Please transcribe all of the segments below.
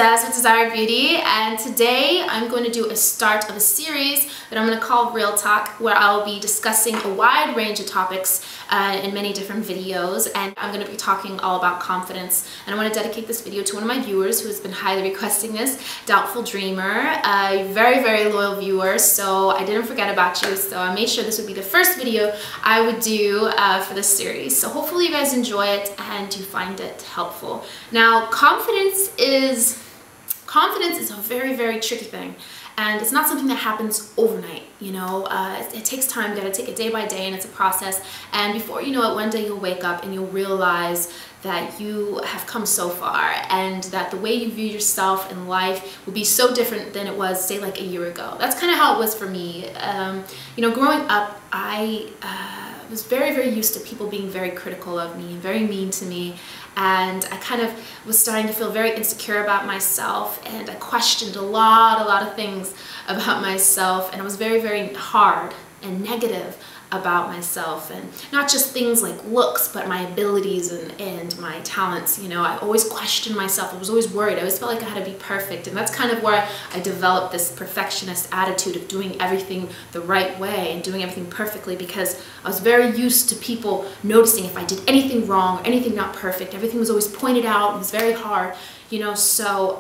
Des with Desire Beauty, and today I'm going to do a start of a series that I'm going to call Real Talk, where I'll be discussing a wide range of topics in many different videos, and I'm going to be talking all about confidence. And I want to dedicate this video to one of my viewers who has been highly requesting this, Doubtful Dreamer, a very, very loyal viewer, so I didn't forget about you, so I made sure this would be the first video I would do for this series. So hopefully you guys enjoy it and you find it helpful. Now, confidence is a very, very tricky thing, and it's not something that happens overnight. You know, it takes time. You got to take it day by day, and it's a process. And before you know it, one day you'll wake up and you'll realize that you have come so far, and that the way you view yourself in life will be so different than it was, say, like a year ago. That's kind of how it was for me. You know, growing up, I was very, very used to people being very critical of me and very mean to me, and I kind of was starting to feel very insecure about myself, and I questioned a lot of things about myself, and it was very, very hard and negative about myself, and not just things like looks, but my abilities and my talents. You know, I always questioned myself. I was always worried. I always felt like I had to be perfect, and that's kind of where I developed this perfectionist attitude of doing everything the right way and doing everything perfectly, because I was very used to people noticing if I did anything wrong or anything not perfect. Everything was always pointed out. It was very hard, you know, so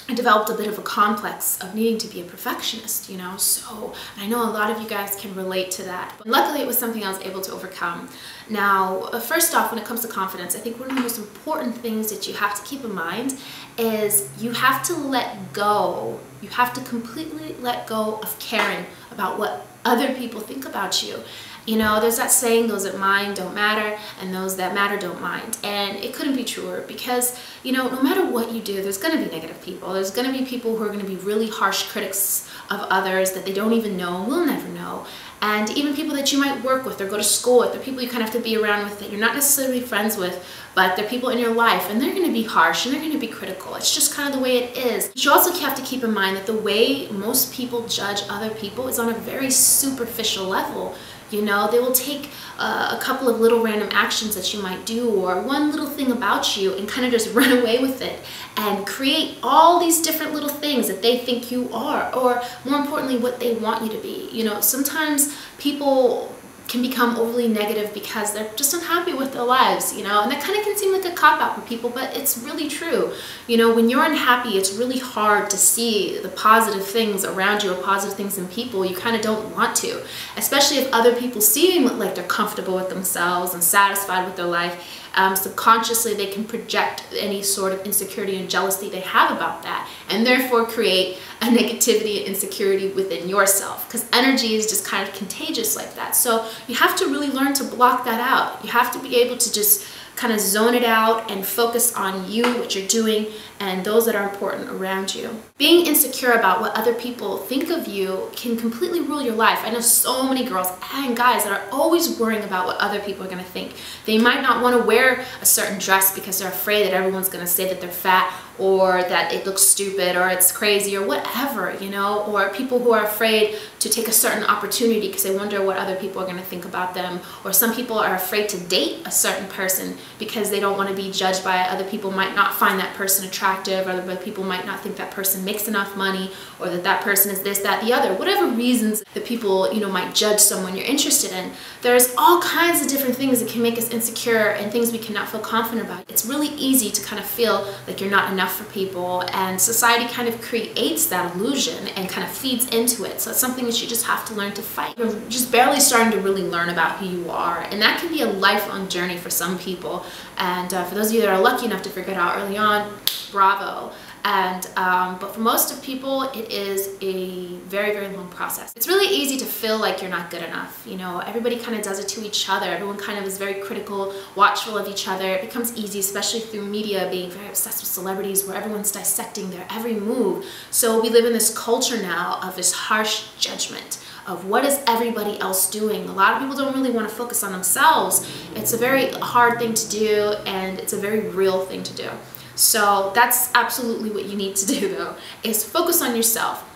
I developed a bit of a complex of needing to be a perfectionist, you know, so I know a lot of you guys can relate to that. But luckily, it was something I was able to overcome. Now, first off, when it comes to confidence, I think one of the most important things that you have to keep in mind is you have to let go. You have to completely let go of caring about what other people think about you. You know, there's that saying, those that mind don't matter, and those that matter don't mind. And it couldn't be truer, because, you know, no matter what you do, there's going to be negative people. There's going to be people who are going to be really harsh critics of others that they don't even know and will never know. And even people that you might work with or go to school with, they're people you kind of have to be around with that you're not necessarily friends with, but they're people in your life, and they're going to be harsh and they're going to be critical. It's just kind of the way it is. But you also have to keep in mind that the way most people judge other people is on a very superficial level. You know, they will take a couple of little random actions that you might do, or one little thing about you, and kind of just run away with it and create all these different little things that they think you are, or more importantly, what they want you to be. You know, sometimes people can become overly negative because they're just unhappy with their lives, you know, and that kind of can seem like a cop-out for people, but it's really true. You know, when you're unhappy, it's really hard to see the positive things around you or positive things in people. You kind of don't want to, especially if other people seem like they're comfortable with themselves and satisfied with their life. Subconsciously, they can project any sort of insecurity and jealousy they have about that, and therefore create a negativity and insecurity within yourself, because energy is just kind of contagious like that. So you have to really learn to block that out. You have to be able to just kind of zone it out and focus on you, what you're doing, and those that are important around you. Being insecure about what other people think of you can completely rule your life. I know so many girls and guys that are always worrying about what other people are going to think. They might not want to wear a certain dress because they're afraid that everyone's going to say that they're fat, or that it looks stupid, or it's crazy, or whatever, you know, or people who are afraid to take a certain opportunity because they wonder what other people are going to think about them, or some people are afraid to date a certain person because they don't want to be judged by other people, might not find that person attractive, or other people might not think that person makes enough money, or that that person is this, that, the other. Whatever reasons that people, you know, might judge someone you're interested in, there's all kinds of different things that can make us insecure and things we cannot feel confident about. It's really easy to kind of feel like you're not enough for people, and society kind of creates that illusion and kind of feeds into it. So it's something that you just have to learn to fight. You're just barely starting to really learn about who you are, and that can be a lifelong journey for some people. And for those of you that are lucky enough to figure it out early on, bravo. And but for most of people, it is a very, very long process. It's really easy to feel like you're not good enough. You know, everybody kind of does it to each other. Everyone kind of is very critical, watchful of each other. It becomes easy, especially through media, being very obsessed with celebrities, where everyone's dissecting their every move. So we live in this culture now of this harsh judgment of what is everybody else doing. A lot of people don't really want to focus on themselves. It's a very hard thing to do, and it's a very real thing to do. So that's absolutely what you need to do, though, is focus on yourself.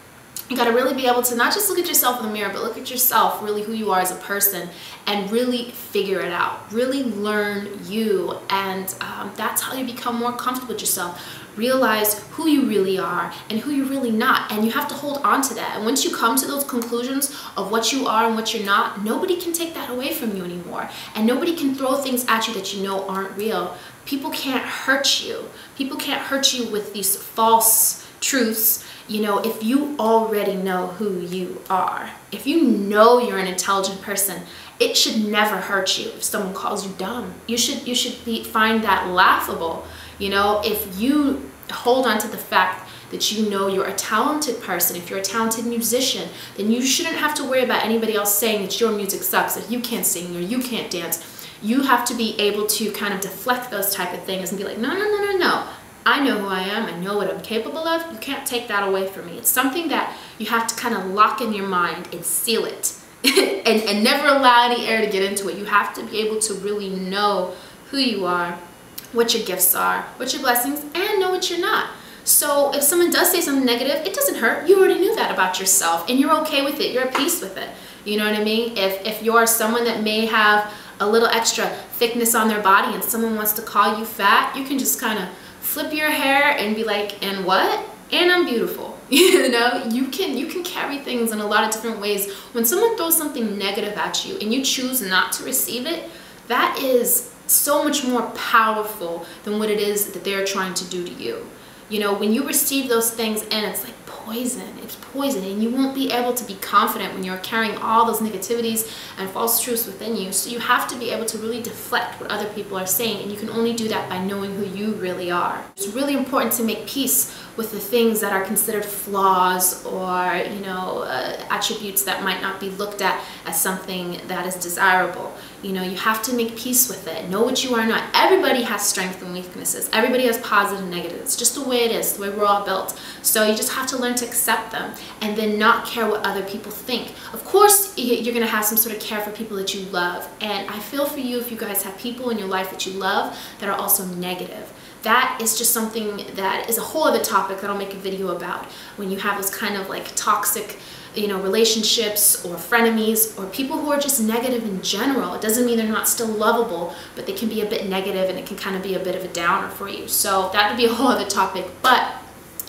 You got to really be able to not just look at yourself in the mirror, but look at yourself, really who you are as a person, and really figure it out. Really learn you, and that's how you become more comfortable with yourself. realize who you really are and who you're really not, and you have to hold on to that. And once you come to those conclusions of what you are and what you're not, nobody can take that away from you anymore, and nobody can throw things at you that you know aren't real. People can't hurt you. People can't hurt you with these false truths. You know, if you already know who you are, if you know you're an intelligent person, it should never hurt you if someone calls you dumb. You should find that laughable. You know, if you hold on to the fact that you know you're a talented person, if you're a talented musician, then you shouldn't have to worry about anybody else saying that your music sucks, that you can't sing or you can't dance. You have to be able to kind of deflect those type of things and be like, no, no, no, no, no. I know who I am. I know what I'm capable of. You can't take that away from me. It's something that you have to kind of lock in your mind and seal it and never allow any air to get into it. You have to be able to really know who you are, what your gifts are, what your blessings, and know what you're not. So if someone does say something negative, it doesn't hurt. You already knew that about yourself, and you're okay with it. You're at peace with it. You know what I mean? If you're someone that may have a little extra thickness on their body and someone wants to call you fat, you can just kind of flip your hair and be like, and what? And I'm beautiful. You know, you can carry things in a lot of different ways. When someone throws something negative at you and you choose not to receive it, that is so much more powerful than what it is that they're trying to do to you. You know, when you receive those things, and it's like poison, it's poison, and you won't be able to be confident when you're carrying all those negativities and false truths within you. So you have to be able to really deflect what other people are saying, and you can only do that by knowing who you really are. It's really important to make peace with the things that are considered flaws or, you know, attributes that might not be looked at as something that is desirable. You know, you have to make peace with it. Know what you are not. Everybody has strengths and weaknesses. Everybody has positive and negative. It's just the way it is, the way we're all built. So you just have to learn to accept them and then not care what other people think. Of course, you're going to have some sort of care for people that you love. And I feel for you if you guys have people in your life that you love that are also negative. That is just something that is a whole other topic that I'll make a video about. When you have those kind of like toxic, you know, relationships or frenemies or people who are just negative in general. It doesn't mean they're not still lovable, but they can be a bit negative and it can kind of be a bit of a downer for you. So that would be a whole other topic. But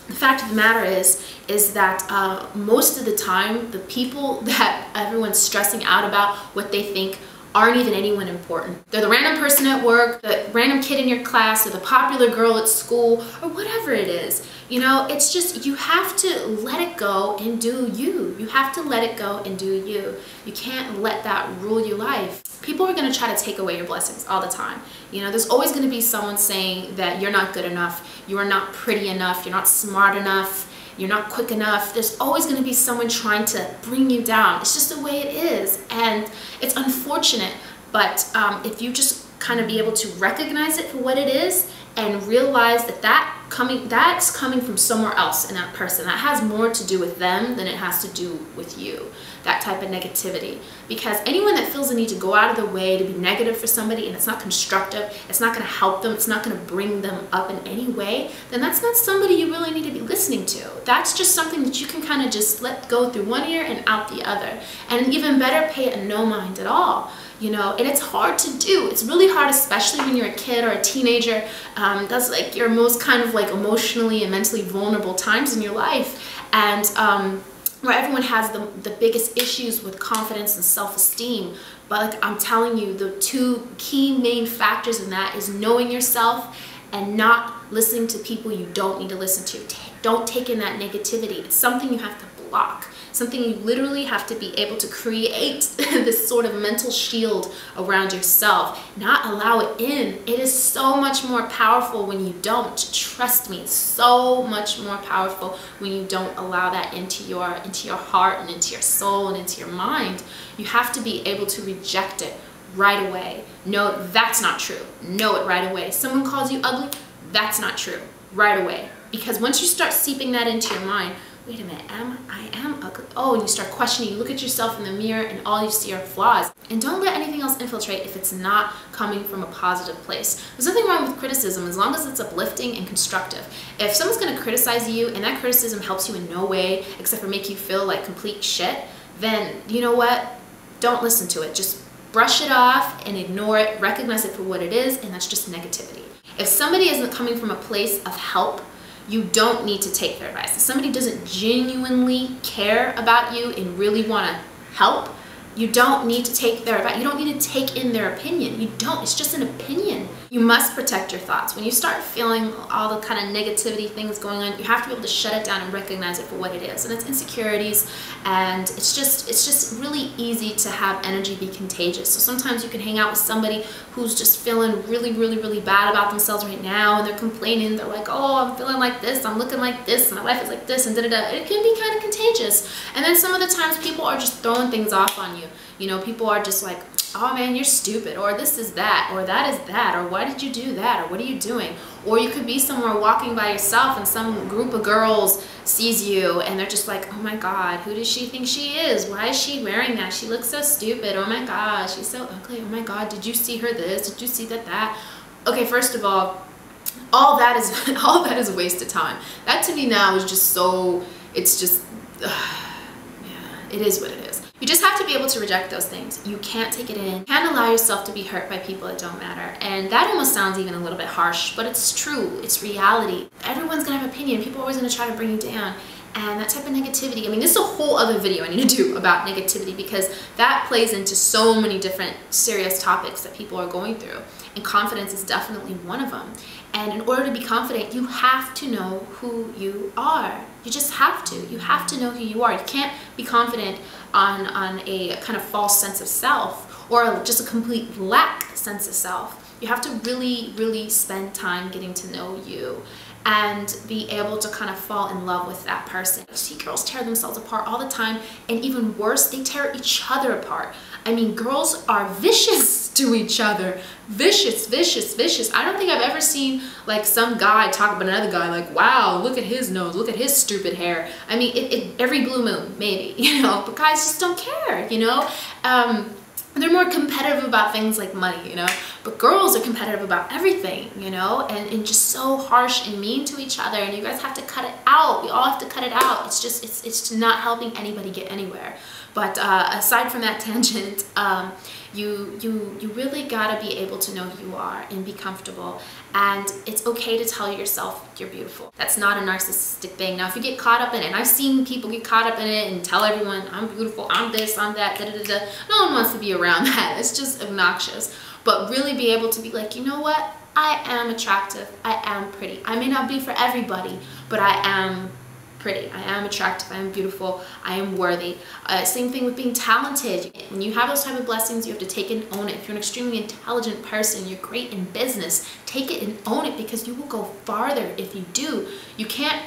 the fact of the matter is that most of the time, the people that everyone's stressing out about what they think aren't even anyone important. They're the random person at work, the random kid in your class, or the popular girl at school, or whatever it is. You know, it's just, you have to let it go and do you. You have to let it go and do you. You can't let that rule your life. People are going to try to take away your blessings all the time. You know, there's always going to be someone saying that you're not good enough, you are not pretty enough, you're not smart enough, you're not quick enough. There's always going to be someone trying to bring you down. It's just the way it is, and it's unfortunate, but if you just kind of be able to recognize it for what it is and realize that that's coming from somewhere else in that person. That has more to do with them than it has to do with you, that type of negativity. Because anyone that feels the need to go out of the way to be negative for somebody and it's not constructive, it's not going to help them, it's not going to bring them up in any way, then that's not somebody you really need to be listening to. That's just something that you can kind of just let go through one ear and out the other. And even better, pay it no mind at all. You know, and it's hard to do. It's really hard, especially when you're a kid or a teenager. That's like your most kind of like emotionally and mentally vulnerable times in your life. And where everyone has the biggest issues with confidence and self-esteem. But like I'm telling you, the two key main factors in that is knowing yourself and not listening to people you don't need to listen to. Don't take in that negativity. It's something you have to block. Something you literally have to be able to create this sort of mental shield around yourself, not allow it in. It is so much more powerful when you don't. Trust me, it's so much more powerful when you don't allow that into your heart and into your soul and into your mind. You have to be able to reject it right away. No, that's not true. Know it right away. Someone calls you ugly, that's not true. Right away. Because once you start seeping that into your mind, wait a minute, I am ugly. Oh, and you start questioning, you look at yourself in the mirror and all you see are flaws. And don't let anything else infiltrate if it's not coming from a positive place. There's nothing wrong with criticism as long as it's uplifting and constructive. If someone's gonna criticize you and that criticism helps you in no way except for make you feel like complete shit, then you know what? Don't listen to it. Just brush it off and ignore it, recognize it for what it is, and that's just negativity. If somebody isn't coming from a place of help, you don't need to take their advice. If somebody doesn't genuinely care about you and really want to help, you don't need to take their advice. You don't need to take in their opinion. You don't. It's just an opinion. You must protect your thoughts. When you start feeling all the kind of negativity things going on, you have to be able to shut it down and recognize it for what it is. And it's insecurities, and it's just really easy to have energy be contagious. So sometimes you can hang out with somebody who's just feeling really bad about themselves right now, and they're complaining. They're like, oh, I'm feeling like this, I'm looking like this, my life is like this, and da-da-da. It can be kind of contagious. And then some of the times people are just throwing things off on you. You know, people are just like, oh man, you're stupid, or this is that, or that is that, or why did you do that, or what are you doing? Or you could be somewhere walking by yourself and some group of girls sees you and they're just like, oh my God, who does she think she is? Why is she wearing that? She looks so stupid. Oh my gosh, she's so ugly. Oh my God, did you see her this? Did you see that? Okay, first of all that is a waste of time. That to me now is just so, it's just, yeah, it is what it is. You just have to be able to reject those things. You can't take it in. You can't allow yourself to be hurt by people that don't matter. And that almost sounds even a little bit harsh, but it's true. It's reality. Everyone's gonna have an opinion. People are always gonna try to bring you down. And that type of negativity, I mean, this is a whole other video I need to do about negativity, because that plays into so many different serious topics that people are going through. And confidence is definitely one of them. And in order to be confident, you have to know who you are. You just have to. You have to know who you are. You can't be confident on a kind of false sense of self, or just a complete lack sense of self. You have to really spend time getting to know you and be able to kind of fall in love with that person. You see girls tear themselves apart all the time, and even worse, they tear each other apart. I mean, girls are vicious to each other. Vicious. I don't think I've ever seen like some guy talk about another guy like, wow, look at his nose, look at his stupid hair. I mean, every blue moon, maybe, you know, but guys just don't care, you know? They're more competitive about things like money, you know, but girls are competitive about everything, you know, and just so harsh and mean to each other, and you guys have to cut it out. We all have to cut it out. It's just, it's not helping anybody get anywhere. But aside from that tangent, you really gotta be able to know who you are and be comfortable, and it's okay to tell yourself you're beautiful. That's not a narcissistic thing. Now if you get caught up in it, and I've seen people get caught up in it and tell everyone I'm beautiful, I'm this, I'm that, da-da-da-da. No one wants to be around that. It's just obnoxious. But really be able to be like, you know what, I am attractive, I am pretty. I may not be for everybody, but I am pretty, I am attractive, I am beautiful, I am worthy. Same thing with being talented. When you have those type of blessings, you have to take it and own it. If you're an extremely intelligent person, you're great in business, take it and own it, because you will go farther if you do. You can't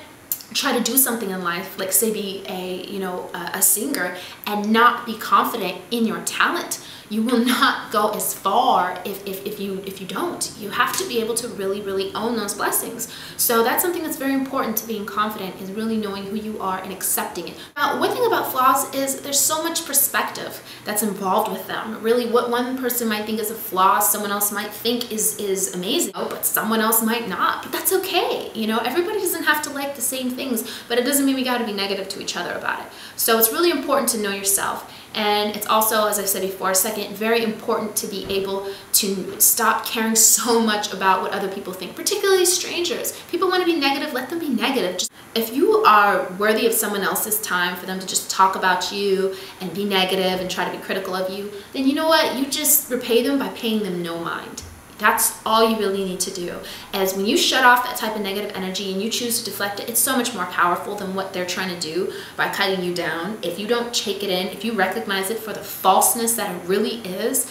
try to do something in life, like say be a singer, and not be confident in your talent. You will not go as far if you don't. You have to be able to really own those blessings. So that's something that's very important to being confident, is really knowing who you are and accepting it. Now, one thing about flaws is there's so much perspective that's involved with them. Really, what one person might think is a flaw, someone else might think is amazing, but someone else might not. But that's okay. You know, everybody doesn't have to like the same things, but it doesn't mean we got to be negative to each other about it. So it's really important to know yourself. And it's also, as I said before, second, very important to be able to stop caring so much about what other people think, particularly strangers. People want to be negative, let them be negative. If you are worthy of someone else's time for them to just talk about you and be negative and try to be critical of you, then you know what? You just repay them by paying them no mind. That's all you really need to do. As when you shut off that type of negative energy and you choose to deflect it, it's so much more powerful than what they're trying to do by cutting you down. If you don't take it in, if you recognize it for the falseness that it really is,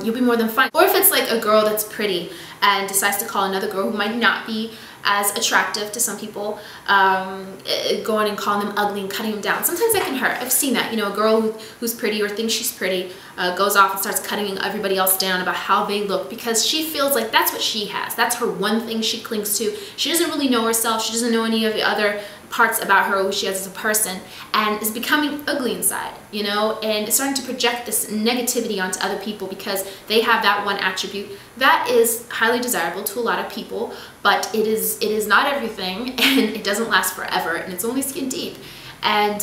you'll be more than fine. Or if it's like a girl that's pretty and decides to call another girl who might not be as attractive to some people, going and calling them ugly and cutting them down. Sometimes that can hurt. I've seen that. You know, a girl who's pretty or thinks she's pretty goes off and starts cutting everybody else down about how they look, because she feels like that's what she has. That's her one thing she clings to. She doesn't really know herself. She doesn't know any of the other parts about her, who she is as a person, and is becoming ugly inside, you know, and it's starting to project this negativity onto other people because they have that one attribute that is highly desirable to a lot of people, but it is not everything, and it doesn't last forever, and it's only skin deep. And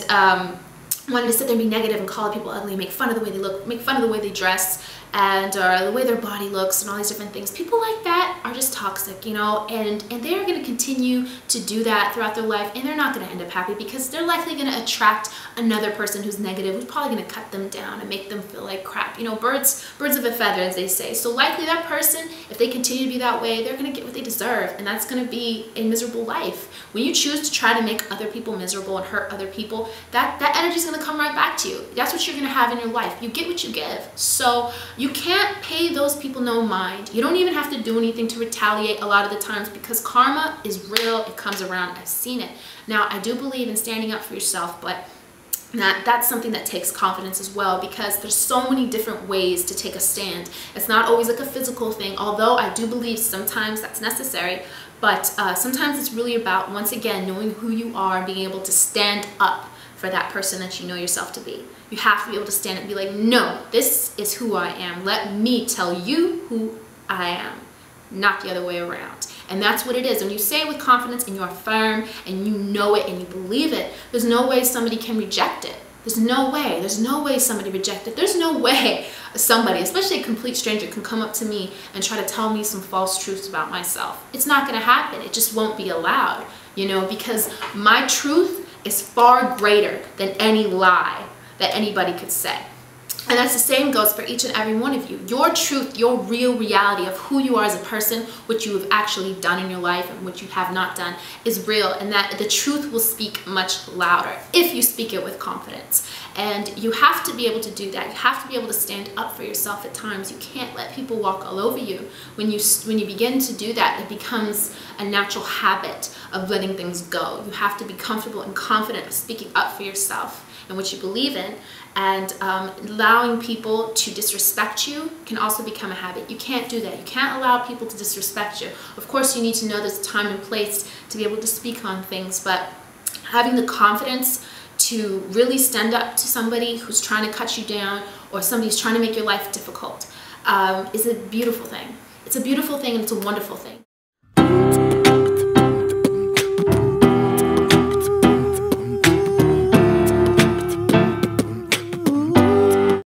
wanting to sit there and be negative and call people ugly, make fun of the way they look, make fun of the way they dress, and the way their body looks and all these different things. People like that are just toxic, you know, and they're going to continue to do that throughout their life, and they're not going to end up happy because they're likely going to attract another person who's negative, who's probably going to cut them down and make them feel like crap. You know, birds of a feather, as they say. So likely that person, if they continue to be that way, they're going to get what they deserve, and that's going to be a miserable life. When you choose to try to make other people miserable and hurt other people, that energy is going to come right back to you. That's what you're going to have in your life. You get what you give. So you can't pay those people no mind. You don't even have to do anything to retaliate a lot of the times, because karma is real. It comes around. I've seen it. Now, I do believe in standing up for yourself, but that's something that takes confidence as well, because there's so many different ways to take a stand. It's not always like a physical thing, although I do believe sometimes that's necessary. But sometimes it's really about, once again, knowing who you are and being able to stand up for that person that you know yourself to be. You have to be able to stand up and be like, no, this is who I am. Let me tell you who I am, not the other way around. And that's what it is. When you say it with confidence and you are firm and you know it and you believe it, there's no way somebody can reject it. There's no way. There's no way somebody rejected it. There's no way somebody, especially a complete stranger, can come up to me and try to tell me some false truths about myself. It's not going to happen. It just won't be allowed, you know, because my truth is far greater than any lie that anybody could say. And that's the same goes for each and every one of you. Your truth, your real reality of who you are as a person, what you have actually done in your life and what you have not done, is real, and that the truth will speak much louder if you speak it with confidence. And you have to be able to do that. You have to be able to stand up for yourself at times. You can't let people walk all over you. When you begin to do that, it becomes a natural habit of letting things go. You have to be comfortable and confident of speaking up for yourself and what you believe in, and allowing people to disrespect you can also become a habit. You can't do that. You can't allow people to disrespect you. Of course, you need to know there's a time and place to be able to speak on things, but having the confidence to really stand up to somebody who's trying to cut you down or somebody who's trying to make your life difficult is a beautiful thing. It's a beautiful thing, and it's a wonderful thing.